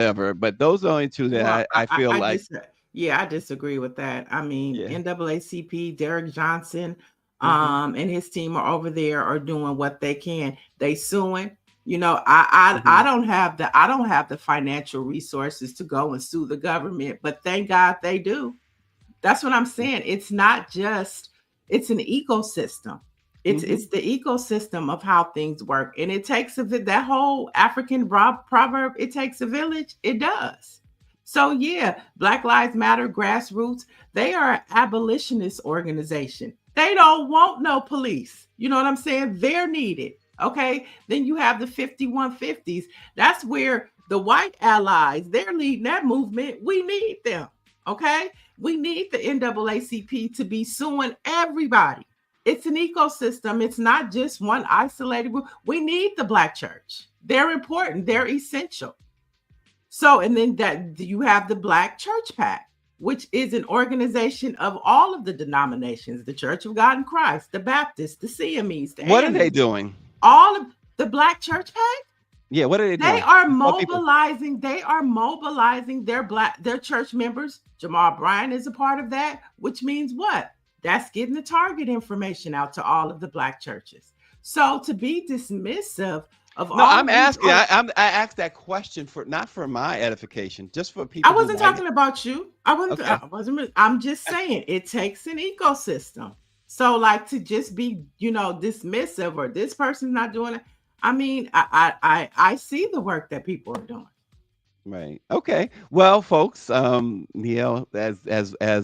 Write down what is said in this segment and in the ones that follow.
whatever. But those are the only two Well, that I feel I like, just, yeah, I disagree with that. I mean, yeah. NAACP, Derek Johnson, Hmm. and his team are over there are doing what they can. They suing. You know, Hmm. I don't have the financial resources to go and sue the government, but thank God they do. That's what I'm saying. It's not just, it's an ecosystem. Hmm. It's the ecosystem of how things work. And it takes that whole African proverb, it takes a village. It does. So yeah, Black Lives Matter grassroots, they are an abolitionist organization. They don't want no police. You know what I'm saying? They're needed. Okay. Then you have the 5150s. That's where the white allies, they're leading that movement. We need them. Okay. We need the NAACP to be suing everybody. It's an ecosystem. It's not just one isolated group. We need the Black church. They're important. They're essential. So, and then that you have the Black Church Pact, which is an organization of all of the denominations, the Church of God in Christ, the Baptists, the CMEs, the What are they AMEs, doing? all of the Black Church Pact. Yeah, what are they They doing? are Tell people. mobilizing. They are mobilizing their church members. Jamal Bryan is a part of that, which means what? That's getting the target information out to all of the Black churches. So to be dismissive of No, all I'm of these, asking. I asked that question for not for my edification, just for I people who wasn't might. talking about you. I wasn't. Okay. I wasn't. I'm just saying it takes an ecosystem. So like to just be, dismissive or this person's not doing it. I mean, I see the work that people are doing. Right. Okay. Well, folks, Neil, as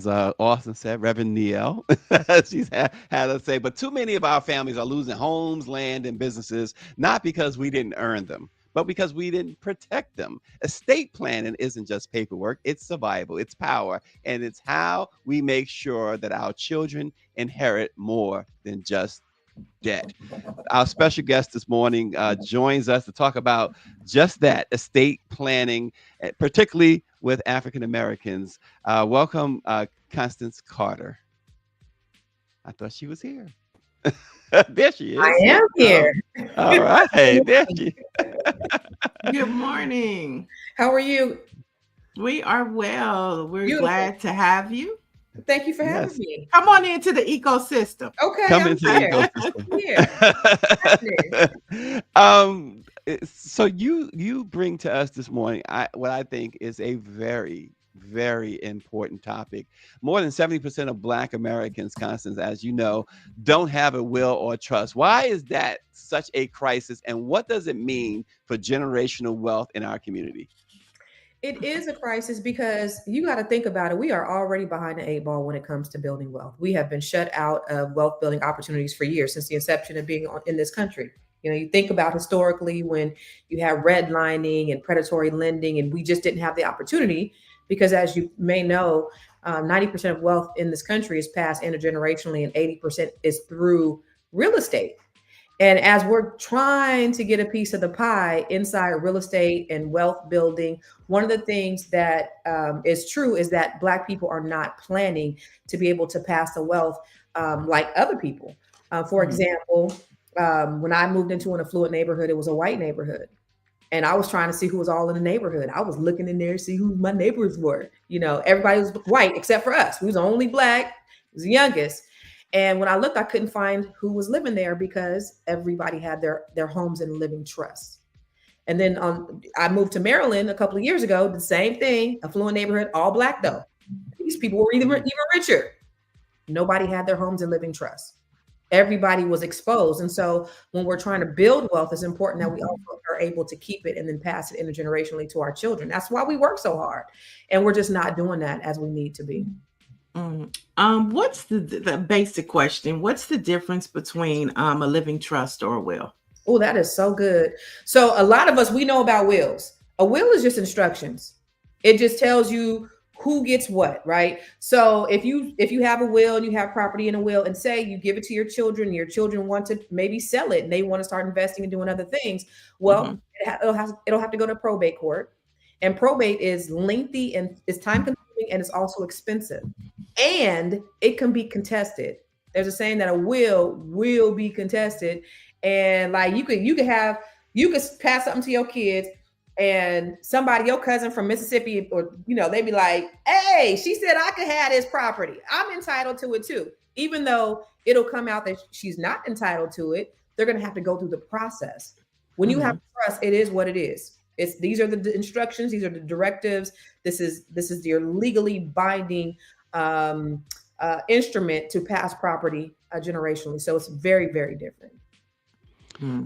Austin said, Reverend Neil, she's had us say, but too many of our families are losing homes, land, and businesses not because we didn't earn them, but because we didn't protect them. Estate planning isn't just paperwork; it's survival, it's power, and it's how we make sure that our children inherit more than just debt. Our special guest this morning joins us to talk about just that estate planning, particularly with African Americans. Welcome, Constance Carter. I thought she was here. There she I is. Here am we go. here. All right. There she. Good morning. How are you? We are well. We're Beautiful. glad to have you. Thank you for having Yes. me. Come on into the ecosystem. Okay, Come I'm into the here. ecosystem. I'm here. Happening. So you bring to us this morning what I think is a very very important topic. More than 70% of Black Americans, Constance, as you know, don't have a will or trust. Why is that such a crisis, and what does it mean for generational wealth in our community? It is a crisis because you got to think about it. We are already behind the eight ball when it comes to building wealth. We have been shut out of wealth building opportunities for years since the inception of being in this country. You know, you think about historically when you have redlining and predatory lending, and we just didn't have the opportunity because, as you may know, 90% of wealth in this country is passed intergenerationally, and 80% is through real estate. And as we're trying to get a piece of the pie inside real estate and wealth building, one of the things that is true is that Black people are not planning to be able to pass the wealth like other people. For Mhm. example, when I moved into an affluent neighborhood, it was a white neighborhood. And I was trying to see who was all in the neighborhood. I was looking in there to see who my neighbors were. You know, everybody was white except for us. We was only Black, was the youngest. And when I looked, I couldn't find who was living there because everybody had their homes in living trust. And then I moved to Maryland a couple of years ago. The same thing, affluent neighborhood, all Black though. These people were even Mhm. richer. Nobody had their homes in living trust. Everybody was exposed. And so when we're trying to build wealth, it's important that we also are able to keep it and then pass it intergenerationally to our children. That's why we work so hard. And we're just not doing that as we need to be. Mm. What's the basic question? What's the difference between a living trust or a will? Oh, that is so good. So a lot of us we know about wills. A will is just instructions. It just tells you who gets what, right? So if you have a will and you have property in a will and say you give it to your children want to maybe sell it and they want to start investing and doing other things, well, Hmm. it'll have to go to probate court. And probate is lengthy and it's time consuming and it's also expensive. And it can be contested. There's a saying that a will be contested and like you could pass something to your kids and somebody, your cousin from Mississippi, or they be like, hey, she said I could have this property. I'm entitled to it too. Even though it'll come out that she's not entitled to it, they're going to have to go through the process. When you have trust, it is what it is. These are the instructions, these are the directives. This is your legally binding instrument to pass property generationally. So it's very, very different.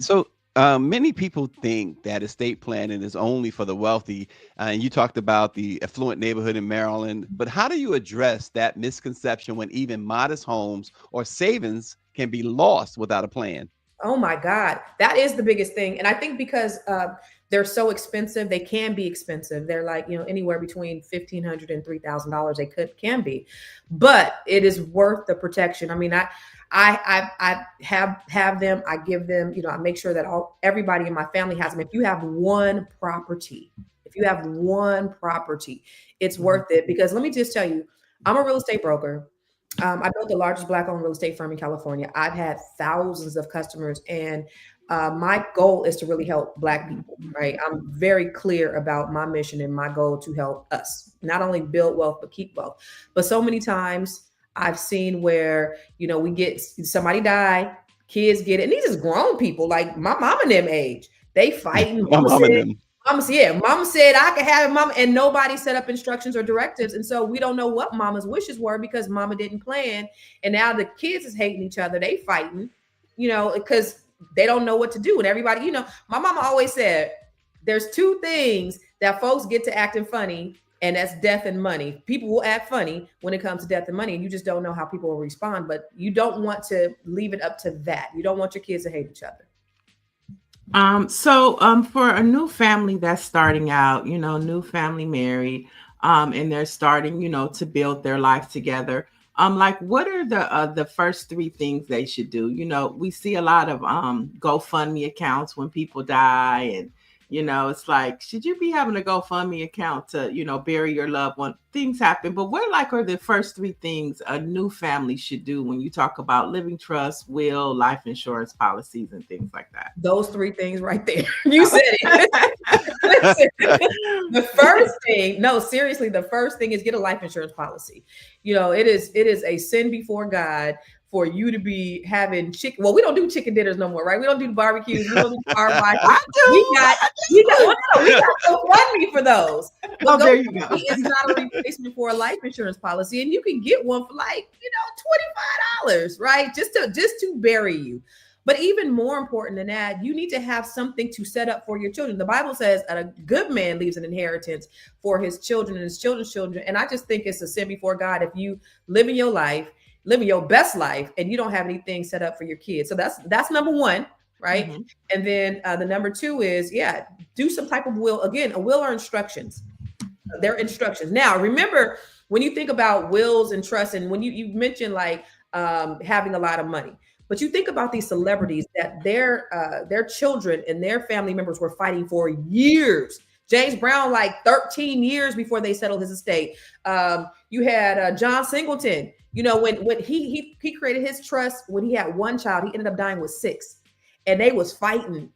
So many people think that estate planning is only for the wealthy. And you talked about the affluent neighborhood in Maryland, but how do you address that misconception when even modest homes or savings can be lost without a plan? Oh my God, that is the biggest thing. And I think because they're so expensive, they can be expensive. They're like, anywhere between $1,500 and $3,000 they can be, but it is worth the protection. I mean, I have them, I give them, I make sure that everybody in my family has them. If you have one property, it's worth it, because let me just tell you, I'm a real estate broker. I built the largest Black-owned real estate firm in California. I've had thousands of customers, and my goal is to really help Black people, right? I'm very clear about my mission and my goal to help us not only build wealth, but keep wealth. But so many times I've seen where, we get somebody die, kids get it. And these is grown people, like my mom and them age. They fighting. Mama said I could have it, mama, and nobody set up instructions or directives. And so we don't know what mama's wishes were because mama didn't plan. And now the kids is hating each other. They fighting, because they don't know what to do. And everybody, my mama always said, there's two things that folks get to acting funny, and that's death and money. People will act funny when it comes to death and money, and you just don't know how people will respond. But you don't want to leave it up to that. You don't want your kids to hate each other. So for a new family that's starting out, new family married, and they're starting, to build their life together. Like, what are the first three things they should do? We see a lot of GoFundMe accounts when people die, and it's like, should you be having a GoFundMe account to, bury your loved one? Things happen, but what are the first three things a new family should do when you talk about living trust, will, life insurance policies, and things like that? Those three things right there. You said it. The first thing, no, seriously, the first thing is get a life insurance policy. It is a sin before God for you to be having chicken. Well, we don't do chicken dinners no more, right? We don't do barbecues. We don't do carb. We got GoFundMe for those. But there you go. It's not a replacement for a life insurance policy, and you can get one for $25, right? Just to bury you. But even more important than that, you need to have something to set up for your children. The Bible says that a good man leaves an inheritance for his children and his children's children. And I just think it's a sin before God if you living your best life, and you don't have anything set up for your kids. So that's number one, right? Mm-hmm. And then the number two is, do some type of will. Again, a will or instructions. They're instructions. Now, remember, when you think about wills and trusts, and when you mentioned having a lot of money, but you think about these celebrities that their children and their family members were fighting for years. James Brown, 13 years before they settled his estate. You had John Singleton. When he created his trust, when he had one child, he ended up dying with 6, and they was fighting,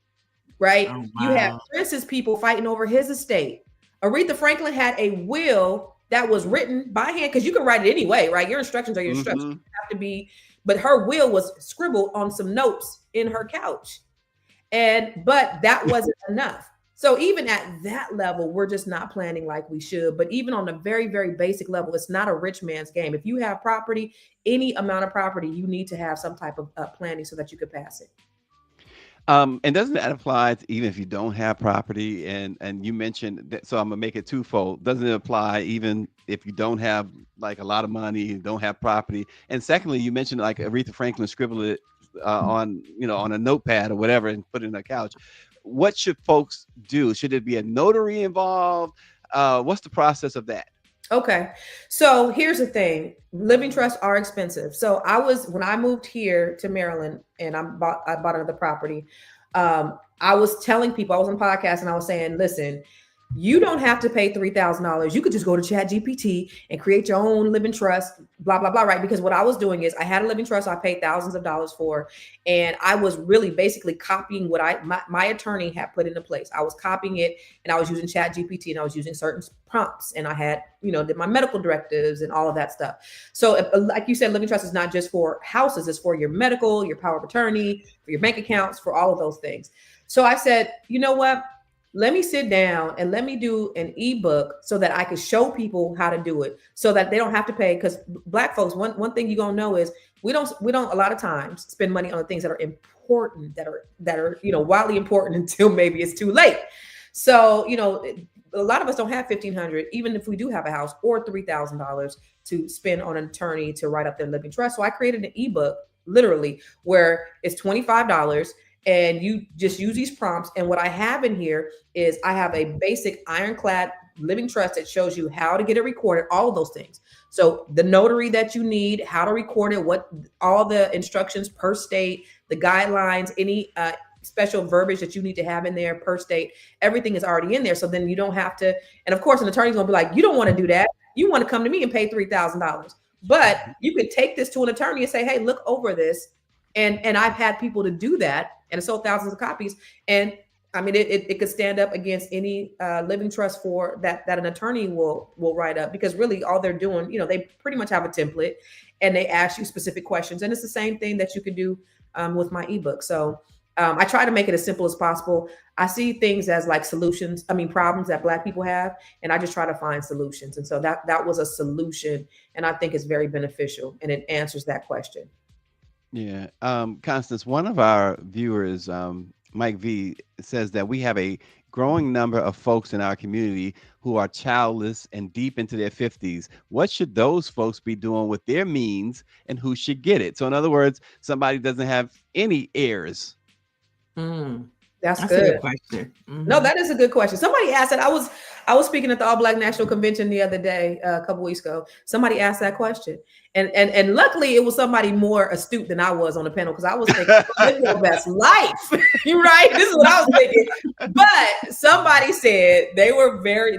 right? Oh, wow. You have Prince's people fighting over his estate. Aretha Franklin had a will that was written by hand, because you can write it anyway, right? Your instructions are your instructions. You have to be, but her will was scribbled on some notes in her couch, but that wasn't enough. So even at that level, we're just not planning like we should. But even on a very, very basic level, it's not a rich man's game. If you have property, any amount of property, you need to have some type of planning so that you could pass it. And doesn't that apply to even if you don't have property? And you mentioned that, so I'm gonna make it twofold. Doesn't it apply even if you don't have a lot of money, you don't have property? And secondly, you mentioned Aretha Franklin scribbled it on a notepad or whatever and put it in a couch. What should folks do? Should it be a notary involved? What's the process of that? Okay. So here's the thing. Living trusts are expensive. So when I moved here to Maryland and I bought another property, I was telling people, I was on podcast and I was saying, listen, you don't have to pay $3,000. You could just go to ChatGPT and create your own living trust, blah, blah, blah, right? Because what I was doing is I had a living trust I paid thousands of dollars for, and I was really basically copying what my attorney had put into place. I was copying it, and I was using ChatGPT, and I was using certain prompts, and I had, did my medical directives and all of that stuff. So like you said, living trust is not just for houses, it's for your medical, your power of attorney, for your bank accounts, for all of those things. So I said, you know what? Let me sit down and let me do an ebook so that I could show people how to do it so that they don't have to pay. Because Black folks, one thing you're gonna know is we don't a lot of times spend money on the things that are important, that are wildly important until maybe it's too late. So, a lot of us don't have $1,500, even if we do have a house, or $3,000 to spend on an attorney to write up their living trust. So I created an ebook, literally, where it's $25. And you just use these prompts. And what I have in here is I have a basic ironclad living trust that shows you how to get it recorded, all of those things. So the notary that you need, how to record it, what all the instructions per state, the guidelines, any special verbiage that you need to have in there per state, everything is already in there. So then you don't have to. And of course, an attorney's gonna be like, you don't want to do that. You want to come to me and pay $3,000. But you could take this to an attorney and say, hey, look over this. And I've had people to do that, and it sold thousands of copies. And I mean, it could stand up against any living trust for that an attorney will write up, because really all they're doing, they pretty much have a template and they ask you specific questions. And it's the same thing that you could do with my ebook. So I try to make it as simple as possible. I see things as like problems that Black people have, and I just try to find solutions. And so that was a solution, and I think it's very beneficial, and it answers that question. Yeah. Constance, one of our viewers, Mike V, says that we have a growing number of folks in our community who are childless and deep into their 50s. What should those folks be doing with their means, and who should get it? So in other words, somebody doesn't have any heirs. That's a good. good question. No, that is a good question. Somebody asked that. I was speaking at the All Black National Convention the other day, a couple weeks ago. Somebody asked that question, and luckily it was somebody more astute than I was on the panel, because I was thinking, live your best life, right? This is what I was thinking. But somebody said they were better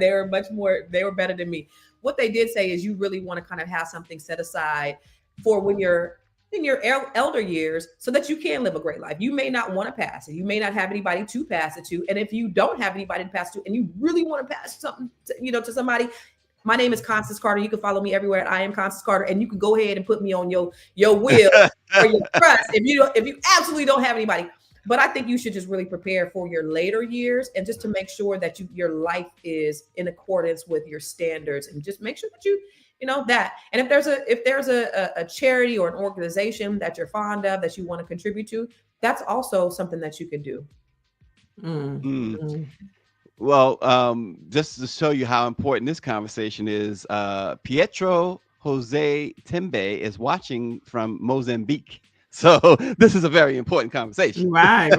than me. What they did say is you really want to kind of have something set aside for when you're in your elder years, so that you can live a great life. You may not want to pass it. You may not have anybody to pass it to. And if you don't have anybody to pass it to, and you really want to pass something to somebody, my name is Constance Carter. You can follow me everywhere at I am Constance Carter, and you can go ahead and put me on your will or your trust if you absolutely don't have anybody. But I think you should just really prepare for your later years, and just to make sure that your life is in accordance with your standards, and just make sure that you that. And if there's a charity or an organization that you're fond of that you want to contribute to, that's also something that you can do. Well, just to show you how important this conversation is, Pietro Jose Tembe is watching from Mozambique. So this is a very important conversation. Right.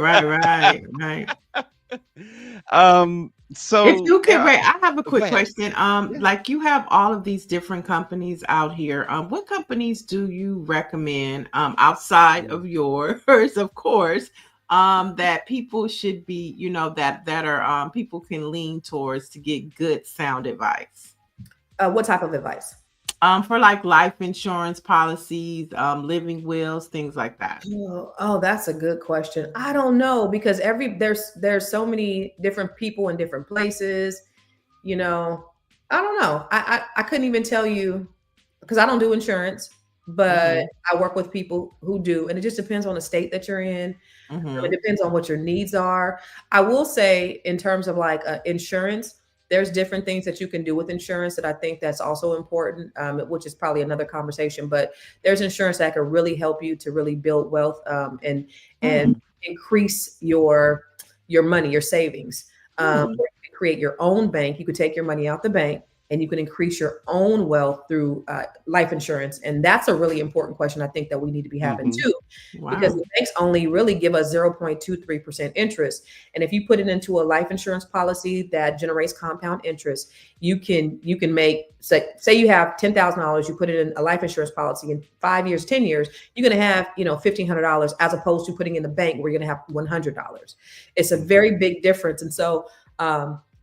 So if you can, Ray, I have a quick question. Like, you have all of these different companies out here. What companies do you recommend outside of yours, of course, that people should be, that are people can lean towards to get good sound advice? What type of advice? For like life insurance policies, living wills, things like that. Oh, that's a good question. I don't know, because there's so many different people in different places. I don't know. I couldn't even tell you, because I don't do insurance, but I work with people who do, and it just depends on the state that you're in. It depends on what your needs are. I will say, in terms of like insurance, there's different things that you can do with insurance that I think that's also important, which is probably another conversation. But there's insurance that can really help you to really build wealth and increase your money, your savings. You can create your own bank. You could take your money out the bank, and you can increase your own wealth through life insurance. And that's a really important question I think that we need to be having too, because the banks only really give us 0.23% interest. And if you put it into a life insurance policy that generates compound interest, you can make, say you have $10,000, you put it in a life insurance policy, in 5 years, 10 years, you're going to have, $1,500, as opposed to putting in the bank where you're going to have $100. It's a very big difference. And so,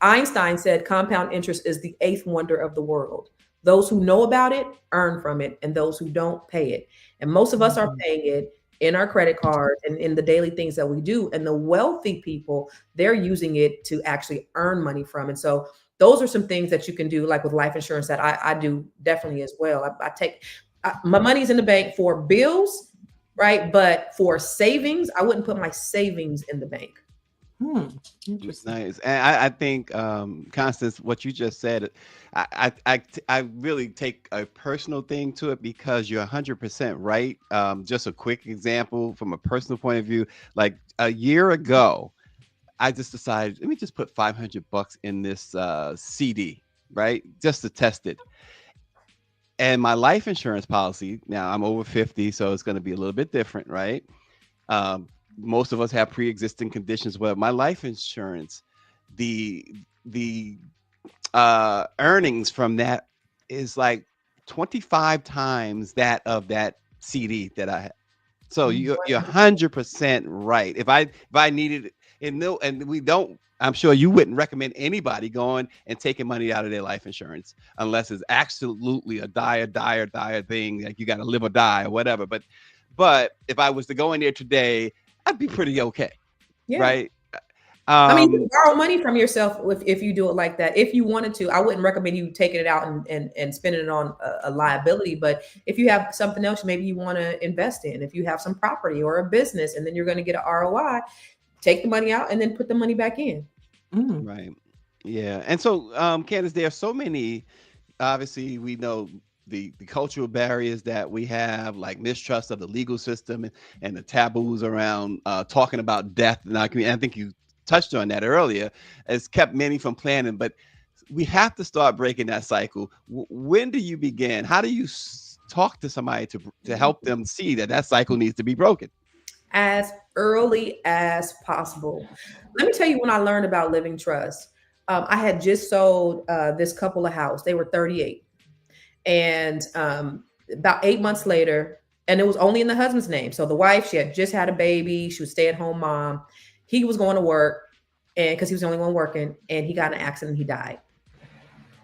Einstein said compound interest is the eighth wonder of the world. Those who know about it earn from it, and those who don't pay it. And most of us are paying it in our credit cards and in the daily things that we do. And the wealthy people, they're using it to actually earn money from. And so those are some things that you can do, like with life insurance, that I do definitely as well. My money's in the bank for bills, right? But for savings, I wouldn't put my savings in the bank. Interesting. Nice. And I think, Constance, what you just said, I really take a personal thing to it, because you're 100% right. Just a quick example from a personal point of view, like a year ago, I just decided, let me just put $500 in this CD, right? Just to test it. And my life insurance policy, now I'm over 50, so it's going to be a little bit different, right? Most of us have pre-existing conditions. Well, my life insurance, the earnings from that is like 25 times that of that CD that I had. So you're 100% right. If I needed it, and we don't, I'm sure you wouldn't recommend anybody going and taking money out of their life insurance unless it's absolutely a dire thing, like you got to live or die or whatever. But if I was to go in there today, I'd be pretty okay, right? I mean, you can borrow money from yourself if you do it like that. If you wanted to, I wouldn't recommend you taking it out and spending it on a liability. But if you have something else, maybe you want to invest in, if you have some property or a business, and then you're going to get an ROI, take the money out and then put the money back in. Right. Yeah. And so, Candace, there are so many, obviously we know the cultural barriers that we have, like mistrust of the legal system and the taboos around talking about death in our community. I think you touched on that earlier, has kept many from planning, but we have to start breaking that cycle. When do you begin? How do you talk to somebody to help them see that cycle needs to be broken? As early as possible. Let me tell you when I learned about living trust. I had just sold this couple a house. They were 38. And about 8 months later, and it was only in the husband's name. So the wife, she had just had a baby. She was stay-at-home mom. He was going to work, and because he was the only one working, and he got in an accident, he died.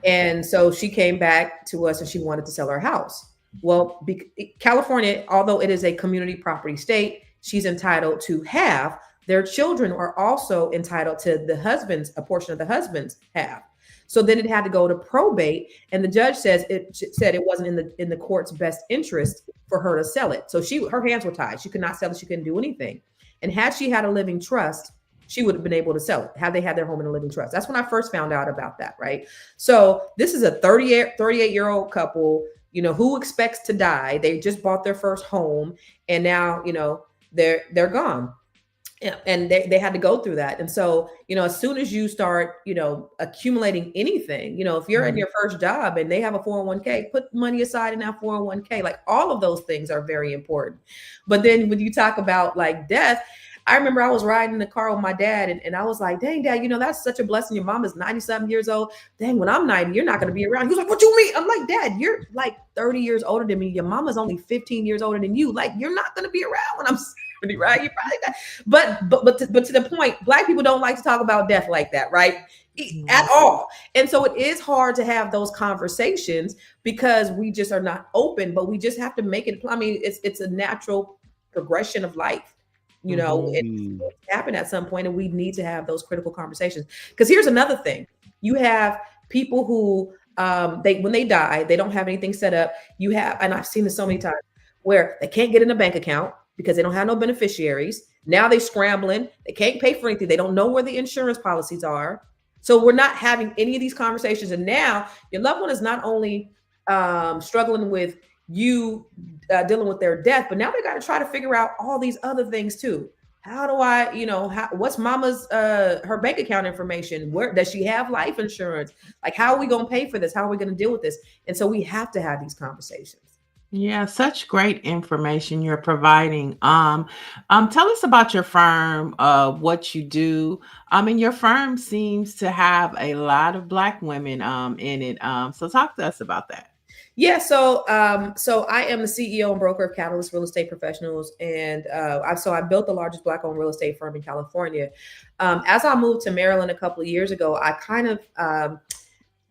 And so she came back to us and she wanted to sell her house. Well, California, although it is a community property state, she's entitled to have. Their children are also entitled to a portion of the husband's half. So then it had to go to probate, and the judge said it wasn't in the court's best interest for her to sell it. So her hands were tied. She could not sell it. She couldn't do anything. And had she had a living trust, she would have been able to sell it. Had they had their home in a living trust. That's when I first found out about that, right? So this is a 38-year-old couple, who expects to die. They just bought their first home, and now, they're gone. And they had to go through that. And so, as soon as you start, accumulating anything, if you're in your first job and they have a 401k, put money aside in that 401k. Like, all of those things are very important. But then when you talk about like death, I remember I was riding in the car with my dad, and I was like, dang, Dad, that's such a blessing. Your mom is 97 years old. Dang, when I'm 90, you're not going to be around. He was like, what you mean? I'm like, Dad, you're like 30 years older than me. Your mama's only 15 years older than you. Like, you're not going to be around when I'm 70, right? You probably not. But to the point, Black people don't like to talk about death like that, right? At all. And so it is hard to have those conversations because we just are not open, but we just have to make it. I mean, it's a natural progression of life. It's happened at some point, and we need to have those critical conversations. Because here's another thing: you have people who when they die, they don't have anything set up. And I've seen this so many times where they can't get in a bank account because they don't have no beneficiaries. Now they're scrambling. They can't pay for anything. They don't know where the insurance policies are. So we're not having any of these conversations. And now your loved one is not only struggling with you dealing with their death, but now they got to try to figure out all these other things too. How do I, what's mama's, her bank account information? Where does she have life insurance? Like, how are we going to pay for this? How are we going to deal with this? And so we have to have these conversations. Yeah, such great information you're providing. Tell us about your firm, what you do. And your firm seems to have a lot of Black women in it. So talk to us about that. Yeah, so I am the CEO and broker of Catalyst Real Estate Professionals, and I built the largest Black-owned real estate firm in California. As I moved to Maryland a couple of years ago, I kind of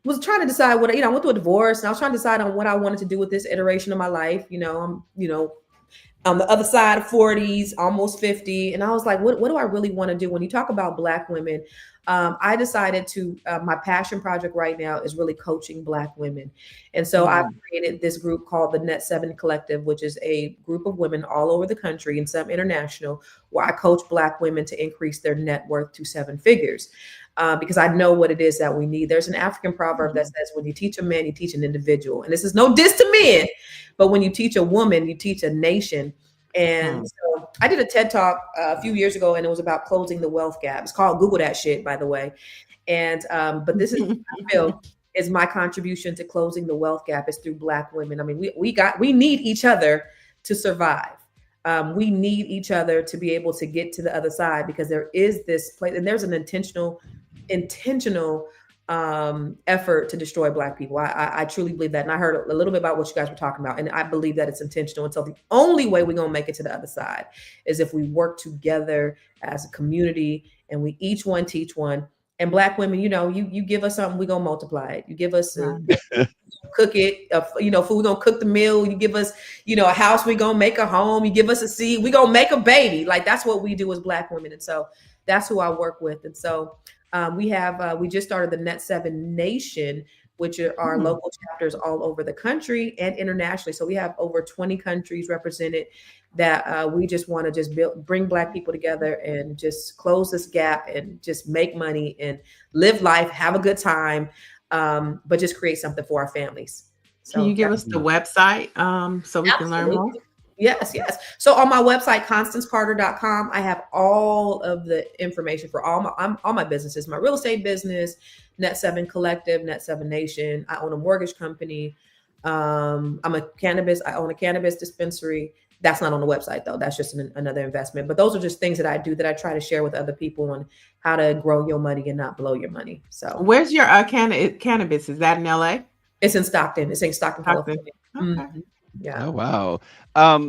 was trying to decide what, I went through a divorce and I was trying to decide on what I wanted to do with this iteration of my life. I'm, on the other side of 40s, almost 50. And I was like, what do I really want to do? When you talk about Black women, I decided my passion project right now is really coaching Black women. And so I've created this group called the Net 7 Collective, which is a group of women all over the country and some international, where I coach Black women to increase their net worth to 7 figures. Because I know what it is that we need. There's an African proverb that says, when you teach a man, you teach an individual. And this is no diss to men, but when you teach a woman, you teach a nation. And so I did a TED Talk a few years ago, and it was about closing the wealth gap. It's called, Google that shit, by the way. And but this is, I feel, is my contribution to closing the wealth gap is through Black women. I mean, we need each other to survive. We need each other to be able to get to the other side, because there is this place, and there's an intentional effort to destroy Black people. I truly believe that. And I heard a little bit about what you guys were talking about, and I believe that it's intentional. And so the only way we're going to make it to the other side is if we work together as a community, and we each one teach one. And Black women, you give us something, we're going to multiply it. You give us cook it, food, we're going to cook the meal. You give us, a house, we're going to make a home. You give us a seed, we're going to make a baby. Like, that's what we do as Black women. And so that's who I work with. And so we just started the Net 7 Nation, which are local chapters all over the country and internationally. So we have over 20 countries represented that we just want to just bring Black people together and just close this gap and just make money and live life, have a good time, but just create something for our families. So can you give us the website so we can learn more? Yes. So on my website, ConstanceCarter.com, I have all of the information for all my businesses, my real estate business, Net 7 Collective, Net 7 Nation. I own a mortgage company. I own a cannabis dispensary. That's not on the website though. That's just another investment. But those are just things that I do that I try to share with other people on how to grow your money and not blow your money. So where's your cannabis? Is that in LA? It's in Stockton. It's in Stockton, California. Okay. Mm-hmm. Yeah. Oh, wow.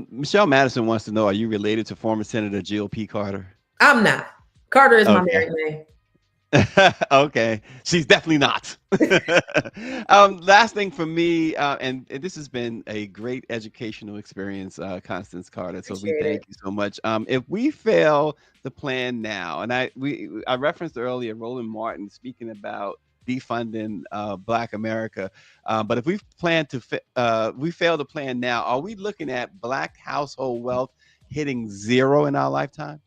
Michelle Madison wants to know, are you related to former Senator Jill P. Carter? I'm not. Carter is my married name. Okay. She's definitely not. Last thing for me, and this has been a great educational experience, Constance Carter. So we thank you so much. If we fail the plan now, and I referenced earlier Roland Martin speaking about defunding Black America, but if we fail to plan now, are we looking at Black household wealth hitting 0 in our lifetime?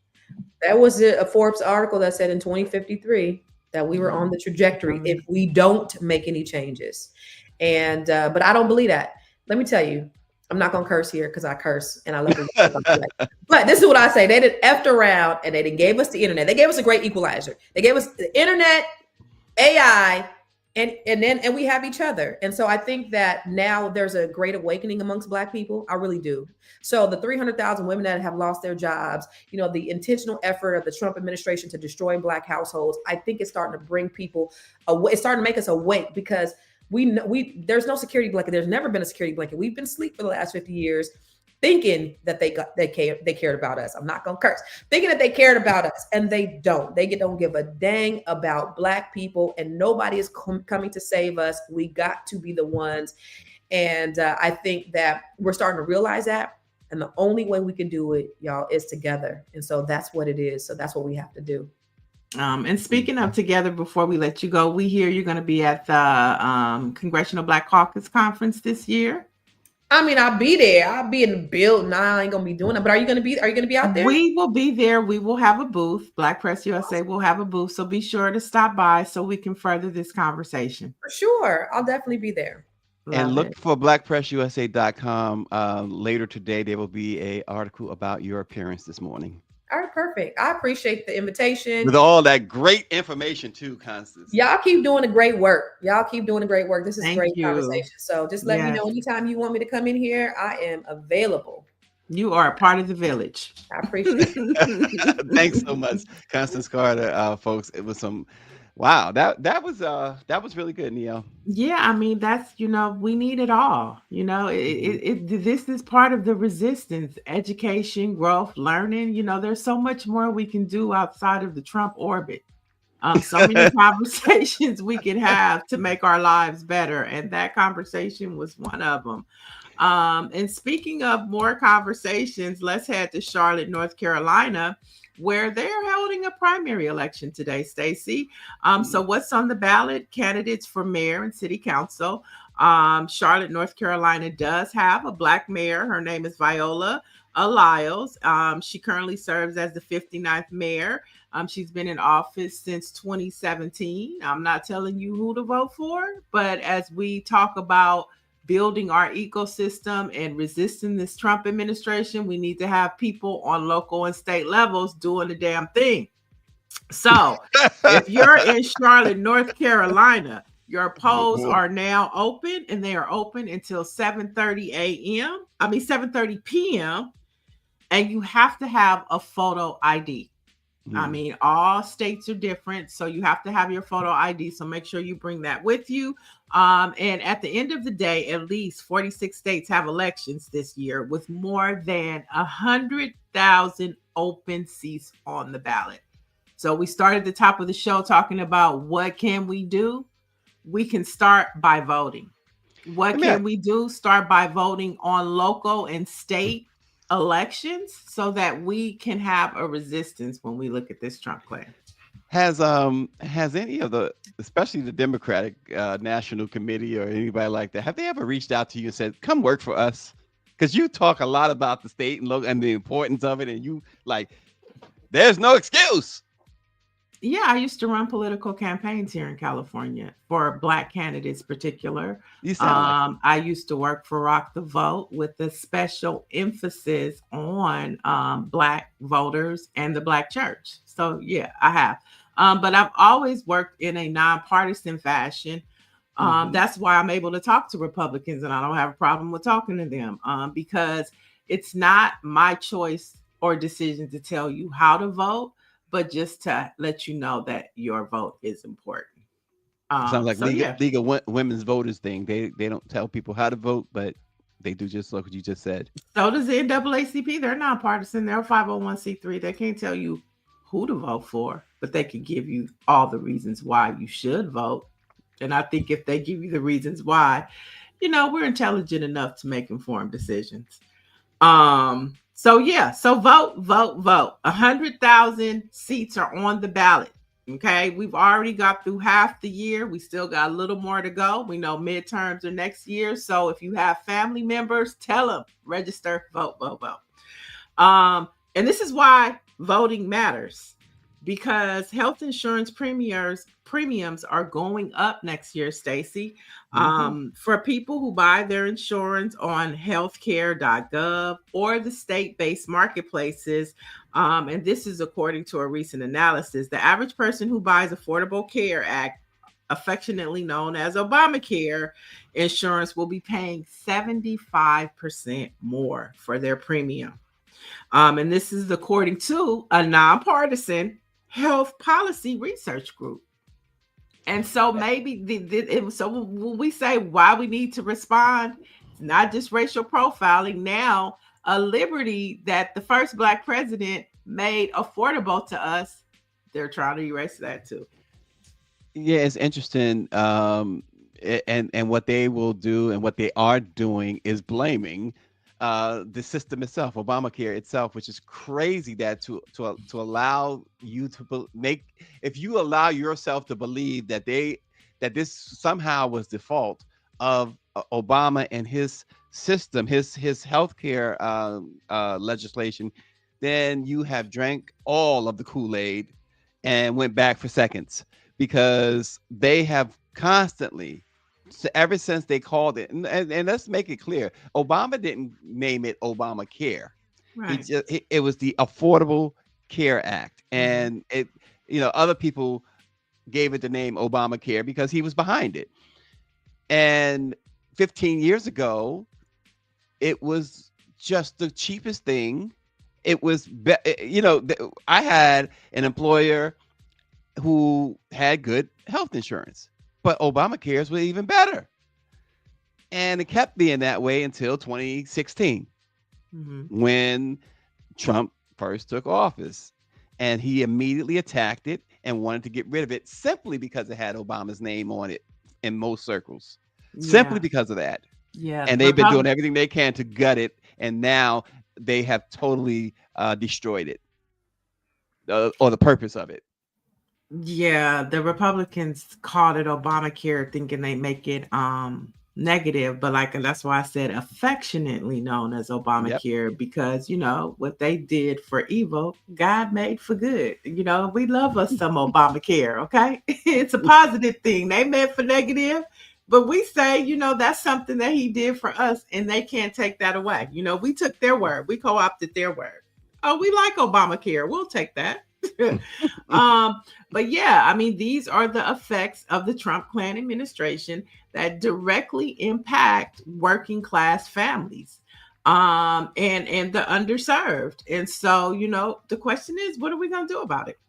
That was a Forbes article that said in 2053 that we were on the trajectory if we don't make any changes. And but I don't believe that. Let me tell you, I'm not gonna curse here because I curse and I love it. But this is what I say: they did effed around and they didn't gave us the internet. They gave us a great equalizer. They gave us the internet, AI, and we have each other. And so I think that now there's a great awakening amongst Black people. I really do. So the 300,000 women that have lost their jobs, the intentional effort of the Trump administration to destroy Black households, I think it's starting to bring people away. It's starting to make us awake, because there's no security blanket. There's never been a security blanket. We've been asleep for the last 50 years thinking that they cared about us. I'm not gonna curse. Thinking that they cared about us, and they don't. They don't give a dang about Black people, and nobody is coming to save us. We got to be the ones, and I think that we're starting to realize that. And the only way we can do it, y'all, is together. And so that's what it is. So that's what we have to do. And speaking of together, before we let you go, we hear you're going to be at the Congressional Black Caucus Conference this year. I mean, I'll be there. I'll be in the building. I ain't gonna be doing it. But are you gonna be out there? We will be there. We will have a booth. Black Press USA will have a booth. So be sure to stop by so we can further this conversation. For sure. I'll definitely be there. And look for blackpressusa.com. Later today, there will be an article about your appearance this morning. All right, perfect. I appreciate the invitation. With all that great information too, Constance. Y'all keep doing the great work. This is a great conversation. So just let me know anytime you want me to come in here. I am available. You are a part of the village. I appreciate it. Thanks so much, Constance Carter, folks. It was wow, that was really good, Neil. Yeah, I mean, that's, we need it all. This is part of the resistance: education, growth, learning. There's so much more we can do outside of the Trump orbit. So many conversations we could have to make our lives better, and that conversation was one of them. And speaking of more conversations, let's head to Charlotte, North Carolina, where they're holding a primary election today, Stacy. So what's on the ballot? Candidates for mayor and city council. Charlotte, North Carolina does have a Black mayor. Her name is Viola Lyles. She currently serves as the 59th mayor. She's been in office since 2017. I'm not telling you who to vote for, but as we talk about building our ecosystem and resisting this Trump administration, we need to have people on local and state levels doing the damn thing. So if you're in Charlotte, North Carolina, your polls are now open, and they are open until 7:30 a.m. 7:30 p.m. And you have to have a photo ID. I mean, all states are different, so you have to have your photo ID. So make sure you bring that with you. And at the end of the day, at least 46 states have elections this year with more than 100,000 open seats on the ballot. So we started the top of the show talking about what can we do? We can start by voting. What can we do? Start by voting on local and state elections so that we can have a resistance when we look at this Trump plan. Has any of the, especially the Democratic National Committee or anybody like that, have they ever reached out to you and said, come work for us? Because you talk a lot about the state and the importance of it, and you like, there's no excuse. Yeah, I used to run political campaigns here in California for Black candidates, particular. I used to work for Rock the Vote with a special emphasis on Black voters and the Black church. So yeah, I have. But I've always worked in a nonpartisan fashion. That's why I'm able to talk to Republicans, and I don't have a problem with talking to them because it's not my choice or decision to tell you how to vote, but just to let you know that your vote is important. Sounds like League of Women's Voters thing. They don't tell people how to vote, but they do just like what you just said. So does the NAACP. They're nonpartisan. They're a 501c3. They can't tell you who to vote for, but they can give you all the reasons why you should vote. And I think if they give you the reasons why, we're intelligent enough to make informed decisions. So vote. 100,000 seats are on the ballot. Okay, we've already got through half the year. We still got a little more to go. We know midterms are next year. So if you have family members, tell them, register, vote. And this is why voting matters, because health insurance premiums are going up next year, Stacy. For people who buy their insurance on healthcare.gov or the state-based marketplaces, and this is according to a recent analysis, the average person who buys Affordable Care Act, affectionately known as Obamacare insurance, will be paying 75% more for their premium. And this is according to a nonpartisan health policy research group. And so maybe so when we say why we need to respond, it's not just racial profiling. Now, a liberty that the first Black president made affordable to us, they're trying to erase that too. Yeah, it's interesting. And what they will do and what they are doing is blaming the system itself, Obamacare itself, which is crazy that to allow you to if you allow yourself to believe that this somehow was the fault of Obama and his system, his healthcare legislation, then you have drank all of the Kool-Aid and went back for seconds, because they have constantly, ever since they called it, and let's make it clear, Obama didn't name it Obamacare. Right. It was the Affordable Care Act, and other people gave it the name Obamacare because he was behind it. And 15 years ago, it was just the cheapest thing. It was, I had an employer who had good health insurance, but Obamacare's were even better. And it kept being that way until 2016, when Trump first took office. And he immediately attacked it and wanted to get rid of it simply because it had Obama's name on it in most circles. Simply Yeah. because of that. Yeah. And they've been doing everything they can to gut it, and now they have totally destroyed it, or the purpose of it. Yeah, the Republicans called it Obamacare, thinking they make it negative, but like, and that's why I said affectionately known as Obamacare, because you know what they did for evil, God made for good. You know, we love us some Obamacare, okay? It's a positive thing. They meant for negative, but we say, you know, that's something that he did for us, and they can't take that away. You know, we took their word, we co-opted their word. Oh, we like Obamacare. We'll take that. But yeah, I mean, these are the effects of the Trump Klan administration that directly impact working class families and the underserved. And so, you know, the question is, what are we going to do about it?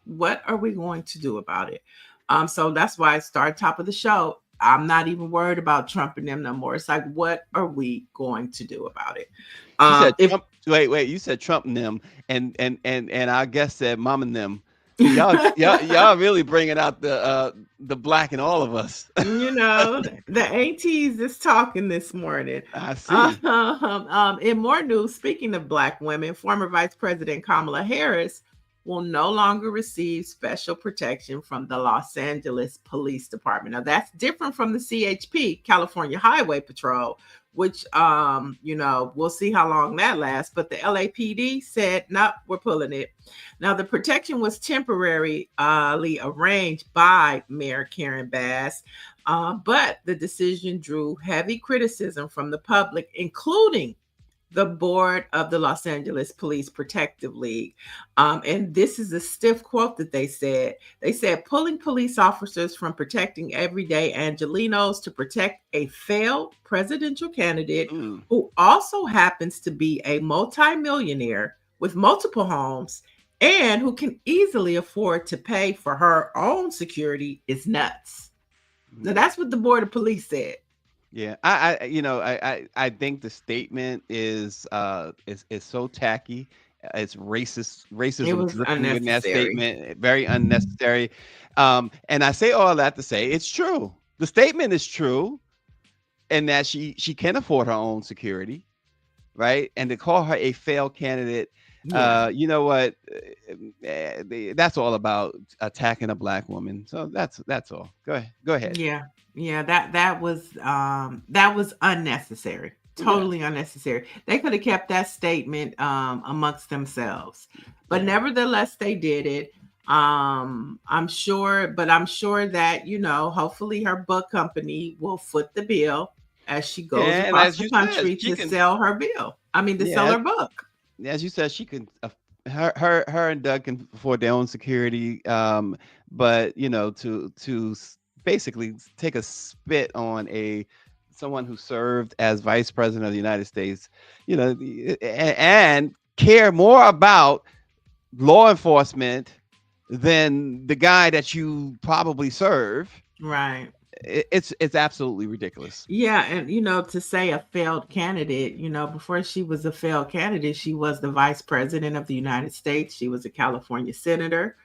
What are we going to do about it? So that's why I started top of the show. I'm not even worried about Trump and them no more. It's like, what are we going to do about it? You said Trump. Wait. You said Trump and them, and I guess said Mom and them. Y'all really bringing out the black in all of us. You know, the aunties is talking this morning. I see. In more news, speaking of black women, former Vice President Kamala Harris will no longer receive special protection from the Los Angeles Police Department. Now, that's different from the CHP, California Highway Patrol, which, you know, we'll see how long that lasts. But the LAPD said, no, we're pulling it. Now, the protection was temporarily arranged by Mayor Karen Bass, but the decision drew heavy criticism from the public, including the board of the Los Angeles Police Protective League. And this is a stiff quote that they said. They said, pulling police officers from protecting everyday Angelenos to protect a failed presidential candidate who also happens to be a multimillionaire with multiple homes and who can easily afford to pay for her own security is nuts. Now, that's what the board of police said. Yeah, I think the statement is so tacky. It's racism It was dripping in that unnecessary. statement, very unnecessary. And I say all that to say it's true. The statement is true, and that she can afford her own security, right? And to call her a failed candidate, you know what? That's all about attacking a black woman. So that's all. Go ahead. Yeah, that was unnecessary. Totally unnecessary. They could have kept that statement amongst themselves, but nevertheless they did it. I'm sure that, you know, hopefully her book company will foot the bill as she goes across the country to sell her bill. I mean, to sell her book. As you said, she can. Her and Doug can afford their own security, but you know, to basically take a spit on someone who served as vice president of the United States, you know, and care more about law enforcement than the guy that you probably serve. Right. It's absolutely ridiculous. Yeah, and you know, to say a failed candidate, you know, before she was a failed candidate, she was the vice president of the United States. She was a California senator.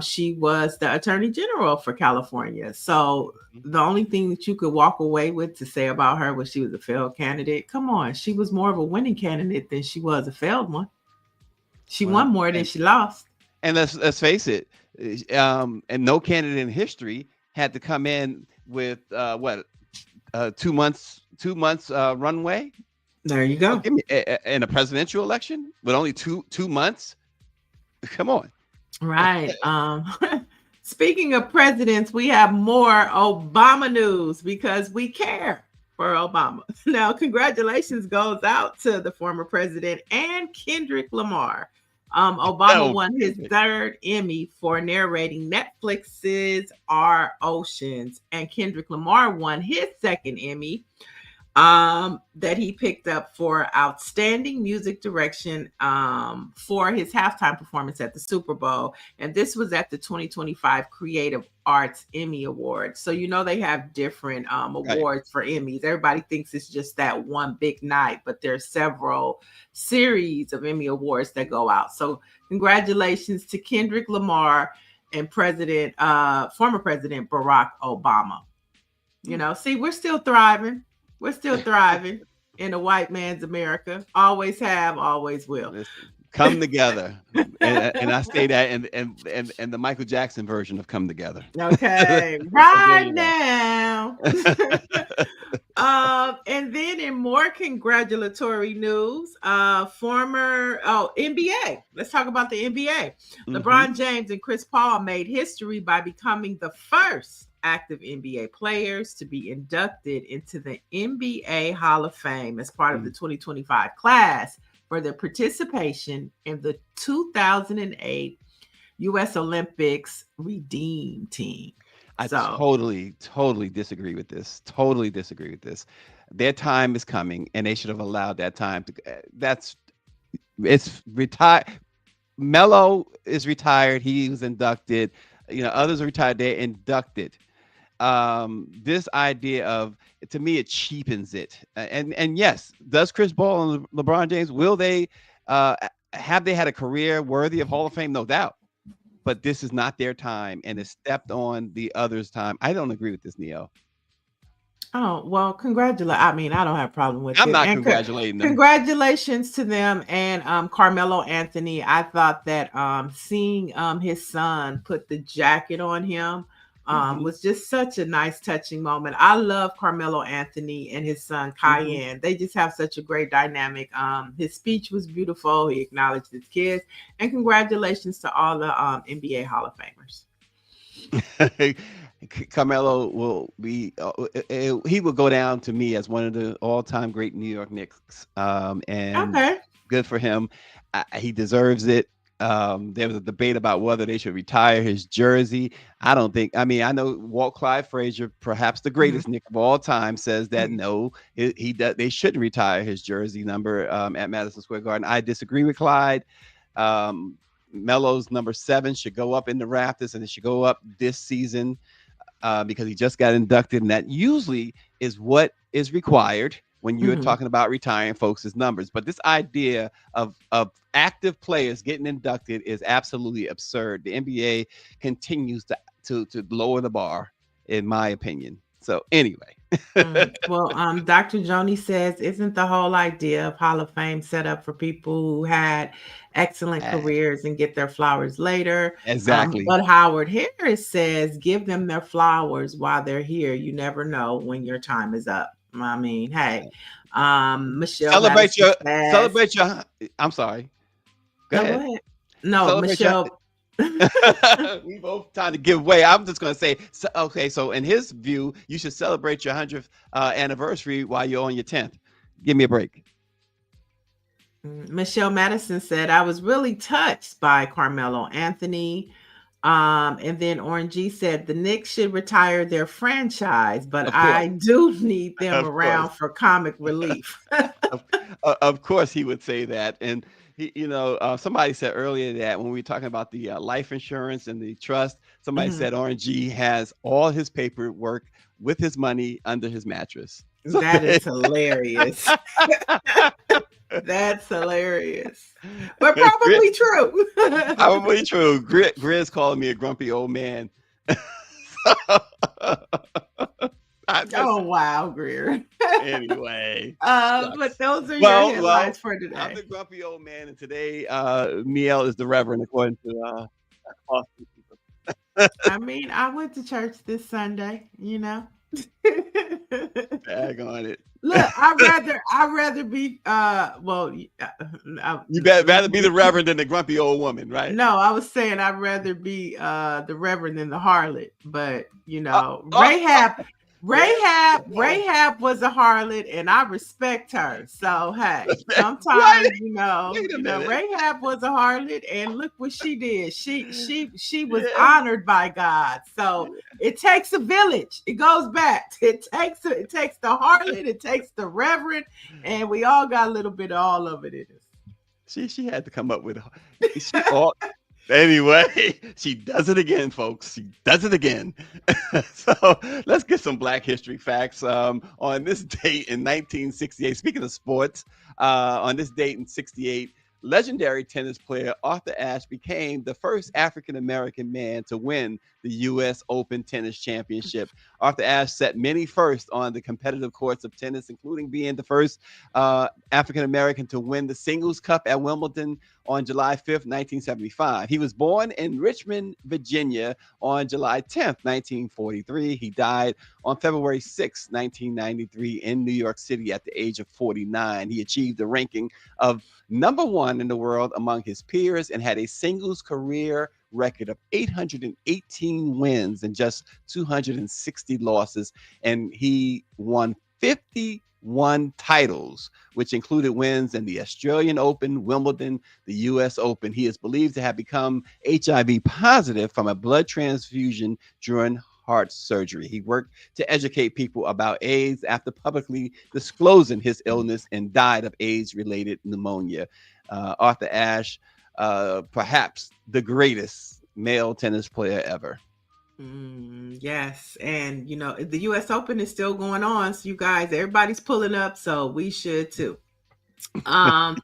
She was the attorney general for California. So the only thing that you could walk away with to say about her was she was a failed candidate. Come on, she was more of a winning candidate than she was a failed one. She won more than she lost. And let's face it, and no candidate in history had to come in with 2 months runway. There you go. In a presidential election with only two months. Come on. Right. Speaking of presidents, we have more Obama news because we care for Obama. Now, congratulations goes out to the former president and Kendrick Lamar. Obama won his third Emmy for narrating Netflix's Our Oceans, and Kendrick Lamar won his second Emmy that he picked up for outstanding music direction for his halftime performance at the Super Bowl. And this was at the 2025 Creative Arts Emmy Awards. So, you know, they have different awards for Emmys. Everybody thinks it's just that one big night, but there's several series of Emmy Awards that go out. So congratulations to Kendrick Lamar and former President Barack Obama. You know, see, we're still thriving. We're still thriving in a white man's America. Always have, always will. Listen, come together, and I say that, and the Michael Jackson version of "Come Together." Okay, right now. And then in more congratulatory news, former NBA. Let's talk about the NBA. LeBron James and Chris Paul made history by becoming the first active NBA players to be inducted into the NBA Hall of Fame as part of the 2025 class for their participation in the 2008 U.S. Olympics Redeem Team. I totally disagree with this. Totally disagree with this. Their time is coming, and they should have allowed that time to. It's retired. Melo is retired. He was inducted. You know, others are retired. They're inducted. This idea of, to me, it cheapens it. And yes, does Chris Paul and LeBron James, will they have they had a career worthy of Hall of Fame? No doubt. But this is not their time, and it stepped on the others' time. I don't agree with this, Neo. Oh, well, I mean, I don't have a problem with it. I'm not congratulating them. Congratulations to them and Carmelo Anthony. I thought that seeing his son put the jacket on him was just such a nice, touching moment. I love Carmelo Anthony and his son Cayenne. They just have such a great dynamic. His speech was beautiful. He acknowledged his kids, and congratulations to all the NBA Hall of Famers. Carmelo will be he will go down to me as one of the all-time great New York Knicks, and good for him. He deserves it. There was a debate about whether they should retire his jersey. I know Walt Clyde Frazier, perhaps the greatest Knick of all time, says that no, they shouldn't retire his jersey number at Madison Square Garden. I disagree with Clyde. Melo's number 7 should go up in the rafters, and it should go up this season because he just got inducted, and that usually is what is required when you're talking about retiring folks' numbers. But this idea of active players getting inducted is absolutely absurd. The NBA continues to lower the bar, in my opinion. So anyway. Well, Dr. Joni says, isn't the whole idea of Hall of Fame set up for people who had excellent careers and get their flowers later? Exactly. But Howard Harris says, give them their flowers while they're here. You never know when your time is up. I mean, hey, Michelle. Celebrate your. I'm sorry. Go ahead. No, celebrate Michelle. We both trying to give way. I'm just going to say, okay, so in his view, you should celebrate your 100th anniversary while you're on your 10th. Give me a break. Michelle Madison said, I was really touched by Carmelo Anthony. And then Orange G said, the Knicks should retire their franchise, but I do need them around for comic relief. Of course he would say that. And somebody said earlier that when we were talking about the life insurance and the trust, somebody said Orange G has all his paperwork with his money under his mattress. That is hilarious. That's hilarious, but probably true. Probably true. Grizz calling me a grumpy old man. Oh wow, Greer. Anyway, but those are your headlines for today. I'm the grumpy old man, and today Miel is the Reverend, according to I mean, I went to church this Sunday. Bag on it. Look, I'd rather be you rather be the Reverend than the grumpy old woman, right? No, I was saying I'd rather be the Reverend than the harlot, but Rahab was a harlot, and I respect her. So hey, sometimes Rahab was a harlot, and look what she did. She was honored by God. So it takes a village. It goes back. It takes the harlot. It takes the Reverend, and we all got a little bit of all of it in us. She had to come up with. Anyway, she does it again, folks. She does it again. So let's get some Black history facts. On this date in 1968, speaking of sports, on this date in 68, legendary tennis player Arthur Ashe became the first African American man to win the U.S. Open Tennis Championship. Arthur Ashe set many firsts on the competitive courts of tennis, including being the first African American to win the Singles Cup at Wimbledon on July 5th, 1975. He was born in Richmond, Virginia on July 10th, 1943. He died on February 6, 1993 in New York City at the age of 49. He achieved the ranking of #1 in the world among his peers and had a singles career record of 818 wins and just 260 losses. And he won 51 titles, which included wins in the Australian Open, Wimbledon, the US Open. He is believed to have become HIV positive from a blood transfusion during heart surgery. He worked to educate people about AIDS after publicly disclosing his illness and died of AIDS-related pneumonia. Arthur Ashe, perhaps the greatest male tennis player ever. Yes, and the U.S. Open is still going on, so you guys, everybody's pulling up, so we should too. And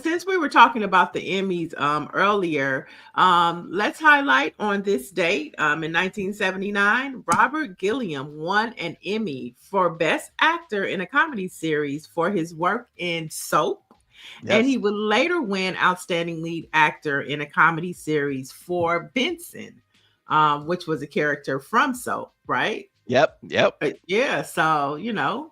since we were talking about the Emmys earlier, let's highlight on this date, in 1979, Robert Gilliam won an Emmy for Best Actor in a Comedy Series for his work in Soap. Yes. And he would later win Outstanding Lead Actor in a Comedy Series for Benson, which was a character from Soap, right? Yep. Yeah, so,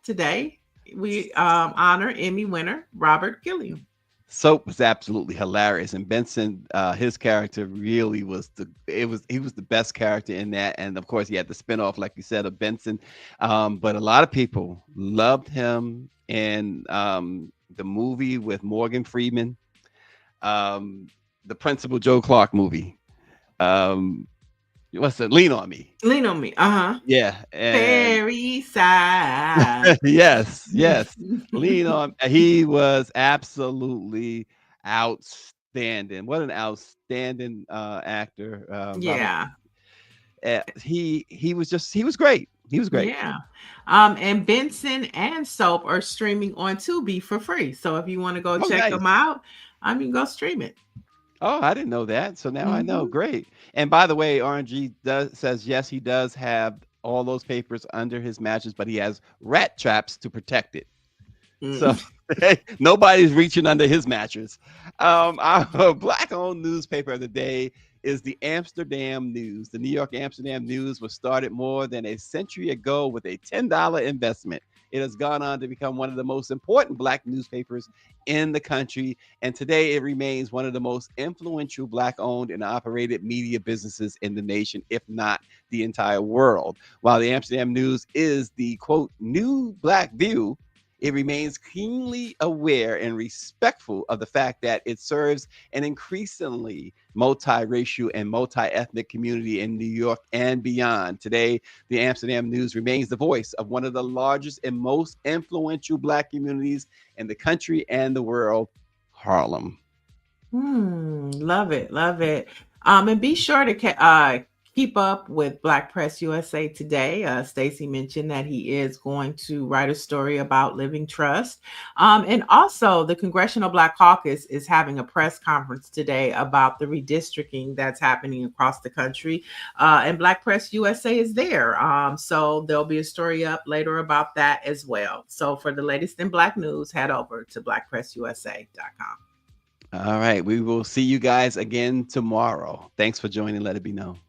today we honor Emmy winner Robert Gilliam. Soap was absolutely hilarious, and Benson, his character really was he was the best character in that. And of course, he had the spinoff, like you said, of Benson. But a lot of people loved him in the movie with Morgan Freeman, the Principal Joe Clark movie. What's it? Lean on Me. Lean on Me. Yeah. Fairy side. yes. Lean on. He was absolutely outstanding. What an outstanding actor. Yeah. He was great. He was great. Yeah. And Benson and Soap are streaming on Tubi for free. So if you want to go check them out, you can go stream it. Oh, I didn't know that. So now I know. Great. And by the way, RNG says yes, he does have all those papers under his mattress, but he has rat traps to protect it. So nobody's reaching under his mattress. Our Black-owned newspaper of the day is the Amsterdam News. The New York Amsterdam News was started more than a century ago with a $10 investment. It has gone on to become one of the most important Black newspapers in the country, and today it remains one of the most influential Black-owned and operated media businesses in the nation, if not the entire world. While the Amsterdam News is the, quote, new Black view, it remains keenly aware and respectful of the fact that it serves an increasingly multiracial and multi-ethnic community in New York and beyond. Today, the Amsterdam News remains the voice of one of the largest and most influential Black communities in the country and the world, Harlem. Love it. And be sure to keep up with Black Press USA today. Stacey mentioned that he is going to write a story about Living Trust. And also the Congressional Black Caucus is having a press conference today about the redistricting that's happening across the country. And Black Press USA is there. So there'll be a story up later about that as well. So for the latest in Black news, head over to blackpressusa.com. All right. We will see you guys again tomorrow. Thanks for joining Let It Be Known.